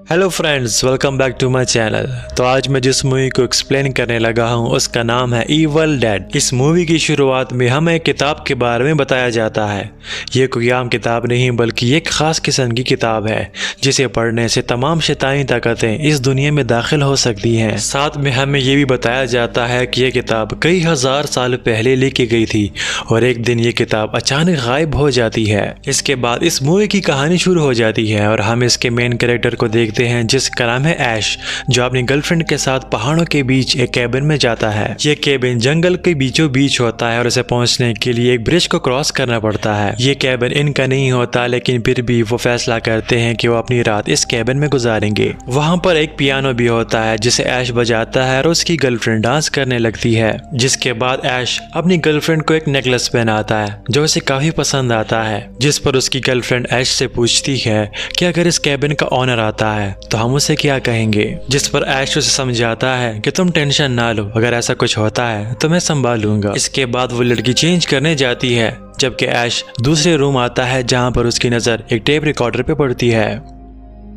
Hello friends, welcome back to my channel. तो आज मैं जिस मूवी को एक्सप्लेन करने लगा हूँ उसका नाम है इवल डेड। इस मूवी की शुरुआत में हमें एक किताब के बारे में बताया जाता है। ये कोई आम किताब नहीं बल्कि एक खास किस्म की किताब है जिसे पढ़ने से तमाम शैतानी ताकतें इस दुनिया में दाखिल हो सकती हैं। साथ में हमें ये भी बताया जाता है कि ये किताब कई हजार साल पहले लिखी गई थी और एक दिन ये किताब अचानक गायब हो जाती है। इसके बाद इस मूवी की कहानी शुरू हो जाती है और हम इसके मेन कैरेक्टर को देखते हैं जिसका नाम है ऐश, जो अपनी गर्लफ्रेंड के साथ पहाड़ों के बीच एक कैबिन में जाता है। ये कैबिन जंगल के बीचों बीच होता है और उसे पहुंचने के लिए एक ब्रिज को क्रॉस करना पड़ता है। ये कैबिन इनका नहीं होता, लेकिन फिर भी वो फैसला करते हैं कि वो अपनी रात इस कैबिन में गुजारेंगे। वहाँ पर एक पियानो भी होता है जिसे ऐश बजाता है और उसकी गर्लफ्रेंड डांस करने लगती है। जिसके बाद ऐश अपनी गर्लफ्रेंड को एक नेकलेस पहनाता है जो उसे काफी पसंद आता है। जिस पर उसकी गर्लफ्रेंड ऐश से पूछती है कि अगर इस कैबिन का ओनर आता है तो हम उसे क्या कहेंगे। जिस पर ऐश उसे समझाता है कि तुम टेंशन ना लो, अगर ऐसा कुछ होता है तो मैं संभालूंगा। इसके बाद वो लड़की चेंज करने जाती है जबकि ऐश दूसरे रूम आता है जहां पर उसकी नजर एक टेप रिकॉर्डर पे पड़ती है।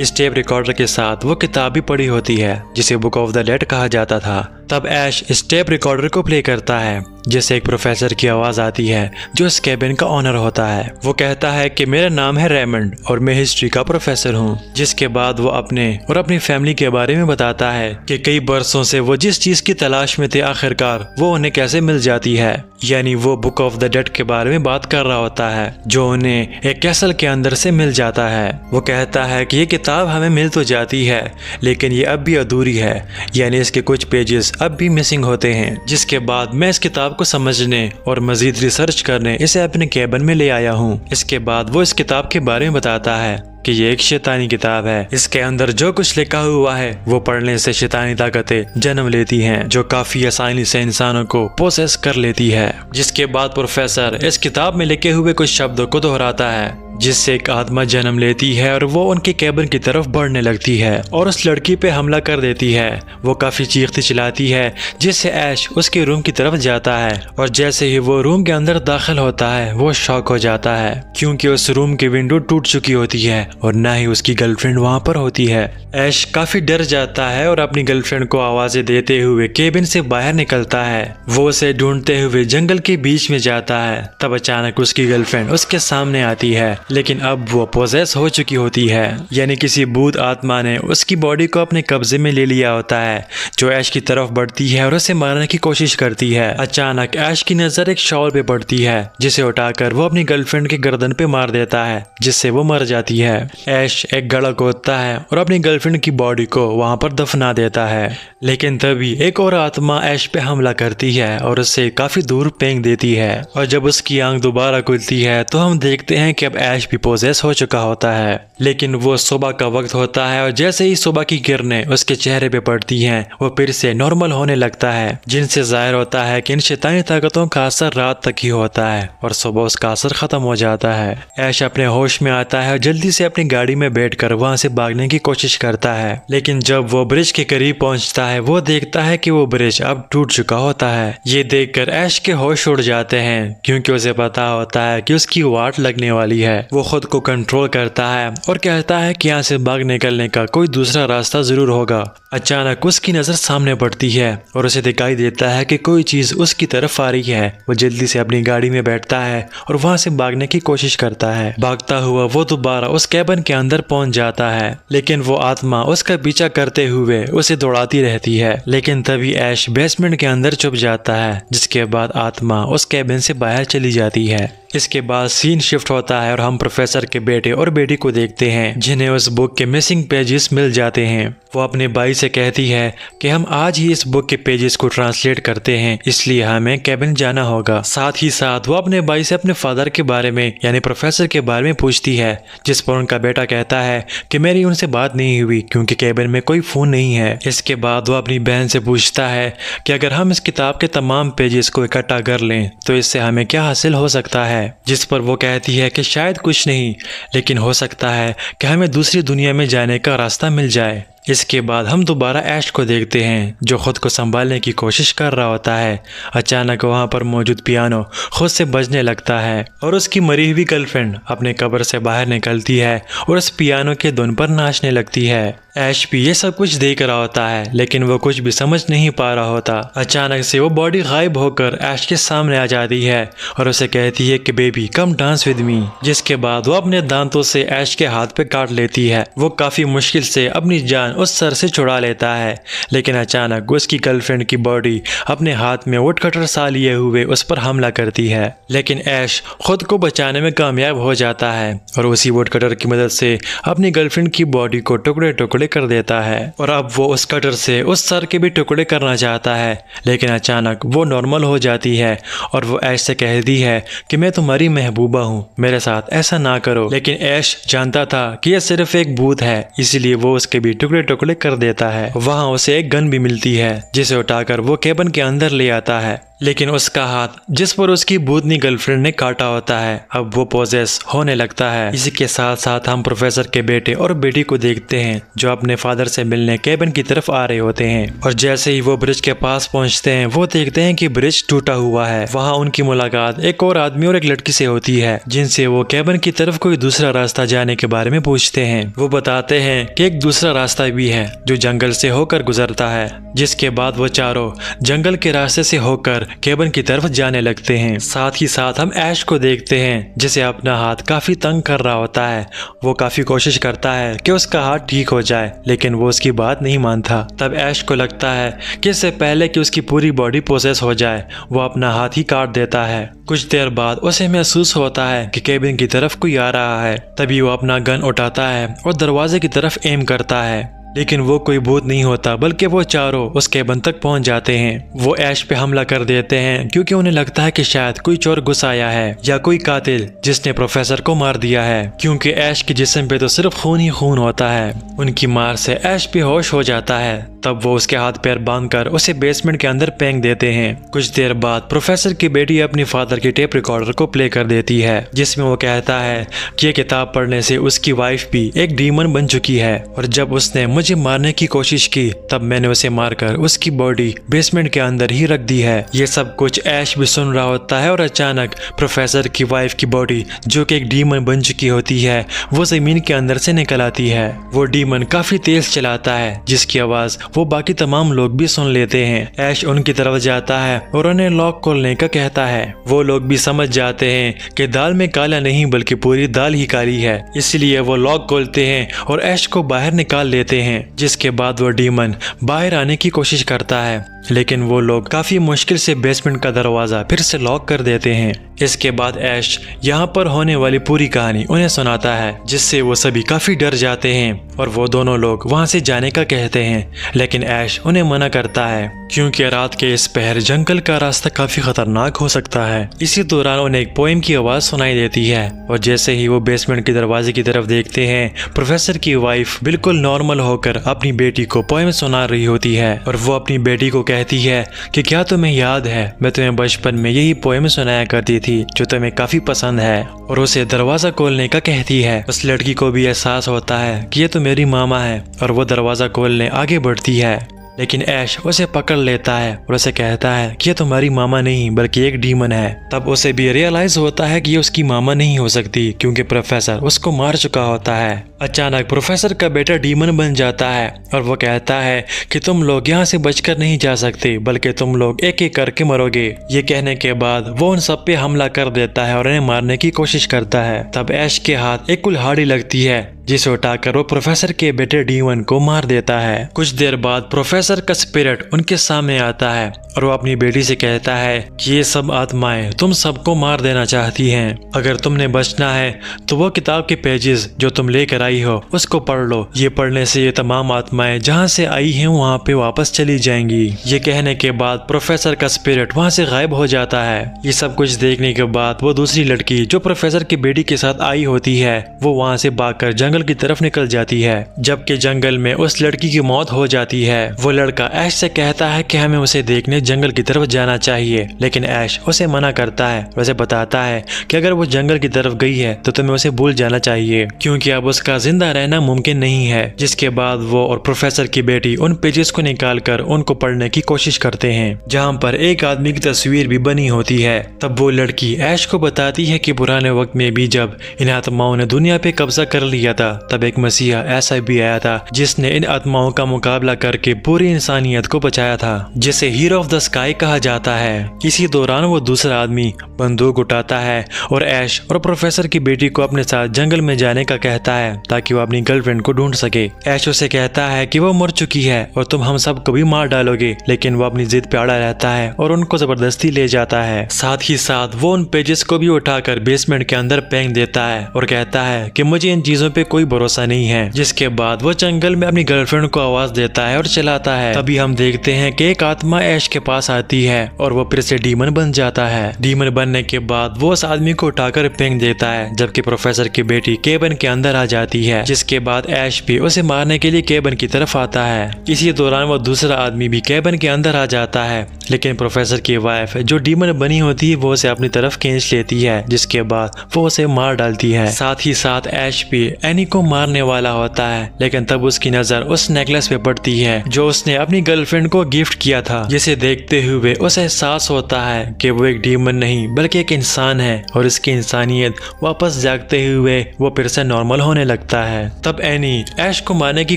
इस टेप रिकॉर्डर के साथ वो किताब भी पड़ी होती है जिसे बुक ऑफ द डेड कहा जाता था। तब ऐश इस टेप रिकॉर्डर को प्ले करता है जिससे एक प्रोफेसर की आवाज आती है जो इस कैबिन का ओनर होता है। वो कहता है कि मेरा नाम है रेमंड और मैं हिस्ट्री का प्रोफेसर हूँ। जिसके बाद वो अपने और अपनी फैमिली के बारे में बताता है कि कई बरसों से वो जिस चीज की तलाश में थे आखिरकार वो उन्हें कैसे मिल जाती है। यानी वो बुक ऑफ द डेड के बारे में बात कर रहा होता है जो उन्हें एक कैसल के अंदर से मिल जाता है। वो कहता है कि ये किताब हमें मिल तो जाती है लेकिन ये अब भी अधूरी है, यानी इसके कुछ पेजेस अब भी मिसिंग होते हैं। जिसके बाद मैं इस किताब को समझने और मजीद रिसर्च करने इसे अपने कैबिन में ले आया हूँ। इसके बाद वो इस किताब के बारे में बताता है कि ये एक शैतानी किताब है। इसके अंदर जो कुछ लिखा हुआ है वो पढ़ने से शैतानी ताकतें जन्म लेती हैं जो काफी आसानी से इंसानों को पोसेस कर लेती है। जिसके बाद प्रोफेसर इस किताब में लिखे हुए कुछ शब्दों को दोहराता है जिससे एक आत्मा जन्म लेती है और वो उनके कैबिन की तरफ बढ़ने लगती है और उस लड़की पे हमला कर देती है। वो काफी चीखती चिल्लाती है जिससे ऐश उसके रूम की तरफ जाता है और जैसे ही वो रूम के अंदर दाखिल होता है वो शॉक हो जाता है क्योंकि उस रूम की विंडो टूट चुकी होती है और ना ही उसकी गर्लफ्रेंड वहाँ पर होती है। ऐश काफी डर जाता है और अपनी गर्लफ्रेंड को आवाजें देते हुए कैबिन से बाहर निकलता है। वो उसे ढूंढते हुए जंगल के बीच में जाता है। तब अचानक उसकी गर्लफ्रेंड उसके सामने आती है, लेकिन अब वो पोजेस हो चुकी होती है, यानी किसी भूत आत्मा ने उसकी बॉडी को अपने कब्जे में ले लिया होता है जो ऐश की तरफ बढ़ती है और उसे मारने की कोशिश करती है। अचानक ऐश की नजर एक शॉल पे पड़ती है जिसे उठाकर वो अपनी गर्लफ्रेंड के गर्दन पे मार देता है जिससे वो मर जाती है। ऐश एक गड़ा खोदता है और अपनी गर्लफ्रेंड की बॉडी को वहां पर दफना देता है, लेकिन तभी एक और आत्मा ऐश पे हमला करती है और उससे काफी दूर फेंक देती है। और जब उसकी आंख दोबारा खुलती है तो हम देखते हैं कि अब ऐश भी पोजेस हो चुका होता है। लेकिन वो सुबह का वक्त होता है और जैसे ही सुबह की किरणें उसके चेहरे पे पड़ती हैं वो फिर से नॉर्मल होने लगता है, जिनसे जाहिर होता है कि इन शैतानी ताकतों का असर रात तक ही होता है और सुबह उसका असर खत्म हो जाता है। ऐश अपने होश में आता है और जल्दी से अपनी गाड़ी में बैठकर वहां से भागने की कोशिश करता है, लेकिन जब वो ब्रिज के करीब पहुंचता है वो देखता है कि वो ब्रिज अब टूट चुका होता है। ये देखकर ऐश के होश उड़ जाते हैं क्योंकि उसे पता होता है कि उसकी वाट लगने वाली है। वो खुद को कंट्रोल करता है और कहता है कि यहाँ से भाग निकलने का कोई दूसरा रास्ता जरूर होगा। अचानक उसकी नजर सामने पड़ती है और उसे दिखाई देता है कि कोई चीज उसकी तरफ आ रही है। वो जल्दी से अपनी गाड़ी में बैठता है और वहां से भागने की कोशिश करता है। भागता हुआ वो दोबारा उस कैबिन के अंदर पहुंच जाता है, लेकिन वो आत्मा उसका पीछा करते हुए उसे दौड़ाती रहती है। लेकिन तभी ऐश बेसमेंट के अंदर छुप जाता है, जिसके बाद आत्मा उस कैबिन से बाहर चली जाती है। इसके बाद सीन शिफ्ट होता है और हम प्रोफेसर के बेटे और बेटी को देखते हैं जिन्हें उस बुक के मिसिंग पेजेस मिल जाते हैं। वो अपने भाई से कहती है कि हम आज ही इस बुक के पेजेस को ट्रांसलेट करते हैं, इसलिए हमें कैबिन जाना होगा। साथ ही साथ वो अपने भाई से अपने फादर के बारे में यानी प्रोफेसर के बारे में पूछती है, जिस पर उनका बेटा कहता है कि मेरी उनसे बात नहीं हुई क्योंकि कैबिन में कोई फोन नहीं है। इसके बाद वो अपनी बहन से पूछता है कि अगर हम इस किताब के तमाम पेजेस को इकट्ठा कर लें तो इससे हमें क्या हासिल हो सकता है। जिस पर वो कहती है कि शायद कुछ नहीं, लेकिन हो सकता है कि हमें दूसरी दुनिया में जाने का रास्ता मिल जाए। इसके बाद हम दोबारा ऐश को देखते हैं जो खुद को संभालने की कोशिश कर रहा होता है। अचानक वहाँ पर मौजूद पियानो खुद से बजने लगता है और उसकी मरी हुई गर्लफ्रेंड अपने कब्र से बाहर निकलती है और उस पियानो के धुन पर नाचने लगती है। ऐश भी ये सब कुछ देख रहा होता है लेकिन वो कुछ भी समझ नहीं पा रहा होता। अचानक से वो बॉडी गायब होकर ऐश के सामने आ जाती है और उसे कहती है कि baby come dance with me. जिसके बाद वो अपने दांतों से ऐश के हाथ पे काट लेती है। वो काफी मुश्किल से अपनी जान उस सर से छुड़ा लेता है लेकिन अचानक उसकी गर्लफ्रेंड की बॉडी अपने हाथ में वुड कटर सा लिए हुए उस पर हमला करती है। लेकिन ऐश खुद को बचाने में कामयाब हो जाता है और उसी वुड कटर की मदद से अपनी गर्लफ्रेंड की बॉडी को टुकड़े टुकड़े कर देता है और अब वो उस कटर से उस सर के भी टुकड़े करना चाहता है लेकिन अचानक वो नॉर्मल हो जाती है और वो ऐश से कहती है कि मैं तुम्हारी महबूबा हूँ, मेरे साथ ऐसा ना करो। लेकिन ऐश जानता था कि यह सिर्फ एक भूत है इसीलिए वो उसके भी टुकड़े टुकड़े कर देता है। वहाँ उसे एक गन भी मिलती है जिसे उठाकर वो केबिन के अंदर ले आता है लेकिन उसका हाथ जिस पर उसकी भूतनी गर्लफ्रेंड ने काटा होता है अब वो पोजेस होने लगता है। इसी के साथ साथ हम प्रोफेसर के बेटे और बेटी को देखते हैं जो अपने फादर से मिलने केबिन की तरफ आ रहे होते हैं और जैसे ही वो ब्रिज के पास पहुंचते हैं वो देखते हैं कि ब्रिज टूटा हुआ है। वहाँ उनकी मुलाकात एक और आदमी और एक लड़की से होती है जिनसे वो केबिन की तरफ कोई दूसरा रास्ता जाने के बारे में पूछते हैं। वो बताते हैं कि एक दूसरा रास्ता भी है जो जंगल से होकर गुजरता है। जिसके बाद वो चारों जंगल के रास्ते से होकर केबिन की तरफ जाने लगते हैं। साथ ही साथ हम ऐश को देखते हैं जिसे अपना हाथ काफी तंग कर रहा होता है। वो काफी कोशिश करता है कि उसका हाथ ठीक हो जाए लेकिन वो उसकी बात नहीं मानता। तब ऐश को लगता है कि इससे पहले कि उसकी पूरी बॉडी प्रोसेस हो जाए वो अपना हाथ ही काट देता है। कुछ देर बाद उसे महसूस होता है कि केबिन की तरफ कोई आ रहा है। तभी वो अपना गन उठाता है और दरवाजे की तरफ एम करता है लेकिन वो कोई भूत नहीं होता बल्कि वो चारों उस केबिन तक पहुंच जाते हैं। वो ऐश पे हमला कर देते हैं क्योंकि उन्हें लगता है कि शायद कोई चोर घुस आया है या कोई कातिल जिसने प्रोफेसर को मार दिया है क्योंकि ऐश के जिस्म पे तो सिर्फ खून ही खून होता है। उनकी मार से ऐश बेहोश हो जाता है। तब वो उसके हाथ पैर बांधकर उसे बेसमेंट के अंदर फेंक देते हैं। कुछ देर बाद प्रोफेसर की बेटी अपनी फादर की टेप रिकॉर्डर को प्ले कर देती है जिसमें वो कहता है कि ये किताब पढ़ने से उसकी वाइफ भी एक डीमन बन चुकी है और जब उसने मुझे मारने की कोशिश की तब मैंने उसे मारकर उसकी बॉडी बेसमेंट के अंदर ही रख दी है। ये सब कुछ ऐश भी सुन रहा होता है और अचानक प्रोफेसर की वाइफ की बॉडी जो कि एक डीमन बन चुकी होती है वो जमीन के अंदर से निकल आती है। वो डीमन काफी तेज चलाता है जिसकी आवाज वो बाकी तमाम लोग भी सुन लेते हैं। ऐश उनकी तरफ जाता है और उन्हें लॉक खोलने का कहता है। वो लोग भी समझ जाते हैं कि दाल में काला नहीं बल्कि पूरी दाल ही काली है, इसलिए वो लॉक खोलते हैं और ऐश को बाहर निकाल लेते हैं। जिसके बाद वो डीमन बाहर आने की कोशिश करता है लेकिन वो लोग काफी मुश्किल से बेसमेंट का दरवाजा फिर से लॉक कर देते हैं। इसके बाद ऐश यहाँ पर होने वाली पूरी कहानी उन्हें सुनाता है जिससे वो सभी काफी डर जाते हैं और वो दोनों लोग वहाँ से जाने का कहते हैं लेकिन ऐश उन्हें मना करता है क्योंकि रात के इस पहर जंगल का रास्ता काफी खतरनाक हो सकता है। इसी दौरान उन्हें एक पोएम की आवाज सुनाई देती है और जैसे ही वो बेसमेंट के दरवाजे की तरफ देखते हैं प्रोफेसर की वाइफ बिल्कुल नॉर्मल होकर अपनी बेटी को पोएम सुना रही होती है और वो अपनी बेटी को कहती है कि क्या तुम्हें याद है मैं तुम्हें बचपन में यही पोएम सुनाया करती थी जो तुम्हें काफी पसंद है, और उसे दरवाजा खोलने का कहती है। उस लड़की को भी एहसास होता है कि ये तो मेरी मामा है और वो दरवाजा खोलने आगे बढ़ती है लेकिन ऐश उसे पकड़ लेता है और उसे कहता है कि ये तुम्हारी मामा नहीं बल्कि एक डीमन है। तब उसे भी रियलाइज होता है कि ये उसकी मामा नहीं हो सकती क्योंकि प्रोफेसर उसको मार चुका होता है। अचानक प्रोफेसर का बेटा डीमन बन जाता है और वो कहता है कि तुम लोग यहाँ से बचकर नहीं जा सकते बल्कि तुम लोग एक एक करके मरोगे। ये कहने के बाद वो उन सब पे हमला कर देता है और उन्हें मारने की कोशिश करता है। तब ऐश के हाथ एक कुल्हाड़ी लगती है जिसे उठाकर वो प्रोफेसर के बेटे डीमन को मार देता है। कुछ देर बाद प्रोफेसर का स्पिरिट उनके सामने आता है और वो अपनी बेटी से कहता है कि ये सब आत्माएं तुम सबको मार देना चाहती हैं। अगर तुमने बचना है तो वो किताब के पेजेस जो तुम लेकर आई हो उसको पढ़ लो। ये पढ़ने से ये तमाम आत्माएं जहाँ से आई हैं वहाँ पे वापस चली जाएंगी। ये कहने के बाद प्रोफेसर का स्पिरिट वहाँ से गायब हो जाता है। ये सब कुछ देखने के बाद वो दूसरी लड़की जो प्रोफेसर की बेटी के साथ आई होती है वो वहाँ से भागकर जंगल की तरफ निकल जाती है। जबकि जंगल में उस लड़की की मौत हो जाती है। वो लड़का ऐश से कहता है कि हमें उसे देखने जंगल की तरफ जाना चाहिए, लेकिन ऐश उसे मना करता है और उसे बताता है कि अगर वो जंगल की तरफ गई है तो तुम्हें उसे भूल जाना चाहिए, क्योंकि अब उसका जिंदा रहना मुमकिन नहीं है। जिसके बाद वो और प्रोफेसर की बेटी उन पेजेस को निकालकर उनको पढ़ने की कोशिश करते हैं, जहाँ पर एक आदमी की तस्वीर भी बनी होती है। तब वो लड़की ऐश को बताती है कि पुराने वक्त में भी जब इन आत्माओं ने दुनिया पे कब्जा कर लिया था, तब एक मसीहा ऐसा भी आया था जिसने इन आत्माओं का मुकाबला करके पूरी इंसानियत को बचाया था, जिसे हीरो ऑफ द स्काई कहा जाता है। इसी दौरान वो दूसरा आदमी बंदूक उठाता है और ऐश और प्रोफेसर की बेटी को अपने साथ जंगल में जाने का कहता है ताकि वो अपनी गर्लफ्रेंड को ढूंढ सके। ऐश उसे कहता है कि वो मर चुकी है और तुम हम सबको भी मार डालोगे, लेकिन वो अपनी जिद पे अड़ा रहता है और उनको जबरदस्ती ले जाता है। साथ ही साथ वो उन पेजेस को भी उठाकर बेसमेंट के अंदर फेंक देता है और कहता है कि मुझे इन चीजों पे कोई भरोसा नहीं है। जिसके बाद वो जंगल में अपनी गर्लफ्रेंड को आवाज देता है और चलाता है। तभी हम देखते हैं कि एक आत्मा ऐश के पास आती है और वो फिर से डीमन बन जाता है। डीमन बनने के बाद वो उस आदमी को उठाकर फेंक देता है, जबकि प्रोफेसर की बेटी केबिन के अंदर आ जाती है। जिसके बाद ऐश भी उसे मारने के लिए केबिन की तरफ आता है। इसी दौरान वो दूसरा आदमी भी केबिन के अंदर आ जाता है, लेकिन प्रोफेसर की वाइफ जो डीमन बनी होती है वो उसे अपनी तरफ खींच लेती है, जिसके बाद वो उसे मार डालती है। साथ ही साथ ऐश भी एनी को मारने वाला होता है, लेकिन तब उसकी नजर उस नेकलेस पे पड़ती है जो उसने अपनी गर्लफ्रेंड को गिफ्ट किया था, जिसे देखते हुए उसे एहसास होता है कि वो एक डीमन नहीं बल्कि एक इंसान है और इसकी इंसानियत वापस जागते हुए वो फिर से नॉर्मल होने लगता है। तब एनी ऐश को मारने की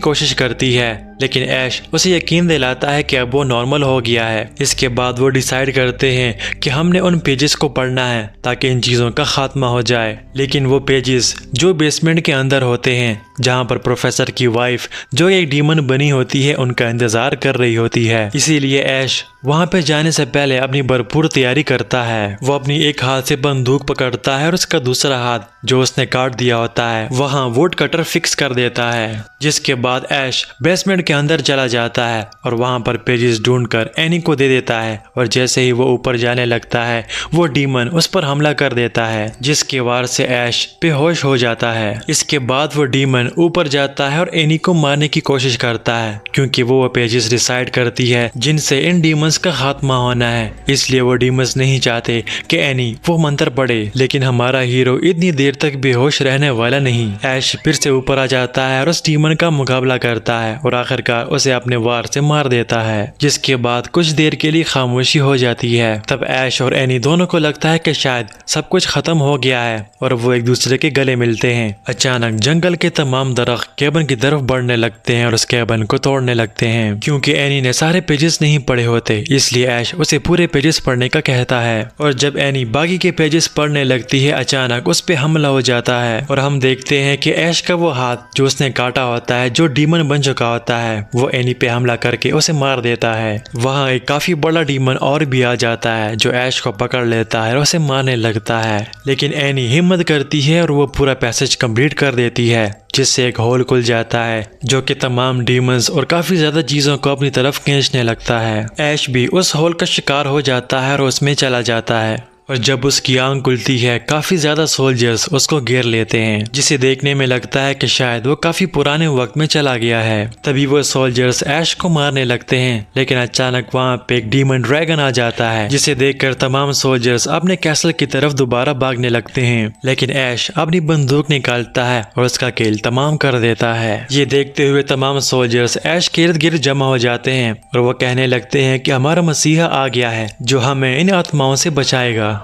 कोशिश करती है, लेकिन ऐश उसे यकीन दिलाता है कि अब वो नॉर्मल हो गया है। इसके बाद वो डिसाइड करते हैं कि हमने उन पेजेस को पढ़ना है ताकि इन चीज़ों का खात्मा हो जाए। लेकिन वो पेजेस जो बेसमेंट के अंदर होते हैं, जहाँ पर प्रोफेसर की वाइफ जो एक डीमन बनी होती है उनका इंतजार कर रही होती है, इसीलिए ऐश वहाँ पे जाने से पहले अपनी भरपूर तैयारी करता है। वो अपनी एक हाथ से बंदूक पकड़ता है और उसका दूसरा हाथ जो उसने काट दिया होता है वहाँ वुड कटर फिक्स कर देता है। जिसके बाद ऐश बेसमेंट के अंदर चला जाता है और वहाँ पर पेजेस ढूंढकर एनी को दे देता है, और जैसे ही वो ऊपर जाने लगता है वो डीमन उस पर हमला कर देता है, जिसके वार से ऐश बेहोश हो जाता है। इसके बाद वो डीमन ऊपर जाता है और एनी को मारने की कोशिश करता है, क्योंकि वो पेजेस डिसाइड करती है जिनसे इन डीमंस का खात्मा होना है। इसलिए वो डीमंस नहीं चाहते कि एनी वो मंत्र पढ़े, लेकिन हमारा हीरो इतनी देर तक बेहोश रहने वाला नहीं। ऐश फिर से ऊपर आ जाता है और उस डीमन का मुकाबला करता है और आखिरकार उसे अपने वार से मार देता है, जिसके बाद कुछ देर के लिए खामोशी हो जाती है। तब ऐश और एनी दोनों को लगता है कि शायद सब कुछ खत्म हो गया है और वो एक दूसरे के गले मिलते हैं। अचानक जंगल के तमाम दरख्त केबिन की तरफ बढ़ने लगते हैं और उस केबिन को तोड़ने लगते हैं। क्योंकि एनी ने सारे पेजेस नहीं पढ़े होते, इसलिए ऐश उसे पूरे पेजेस पढ़ने का कहता है। और जब एनी बाकी के पेजेस पढ़ने लगती है, अचानक उस पे हमला हो जाता है और हम देखते हैं कि ऐश का वो हाथ जो उसने काटा होता है, जो डीमन बन चुका होता है, वो एनी पे हमला करके उसे मार देता है। वहाँ एक काफी बड़ा डीमन और भी आ जाता है जो ऐश को पकड़ लेता है और उसे मारने लगता है, लेकिन एनी हिम्मत करती है और वो पूरा पैसेज कंप्लीट कर देती है, जिससे एक होल खुल जाता है जो कि तमाम डीमंस और काफी ज्यादा चीजों को अपनी तरफ खींचने लगता है। ऐश भी उस होल का शिकार हो जाता है और उसमें चला जाता है, और जब उसकी आंख खुलती है काफी ज्यादा सोल्जर्स उसको घेर लेते हैं, जिसे देखने में लगता है कि शायद वो काफी पुराने वक्त में चला गया है। तभी वो सोल्जर्स ऐश को मारने लगते हैं, लेकिन अचानक वहाँ पे एक डीमन ड्रैगन आ जाता है, जिसे देखकर तमाम सोल्जर्स अपने कैसल की तरफ दोबारा भागने लगते हैं। लेकिन ऐश अपनी बंदूक निकालता है और उसका खेल तमाम कर देता है। ये देखते हुए तमाम सोल्जर्स ऐश के इर्द गिर्द जमा हो जाते हैं और वो कहने लगते हैं कि हमारा मसीहा आ गया है जो हमें इन आत्माओं से बचाएगा।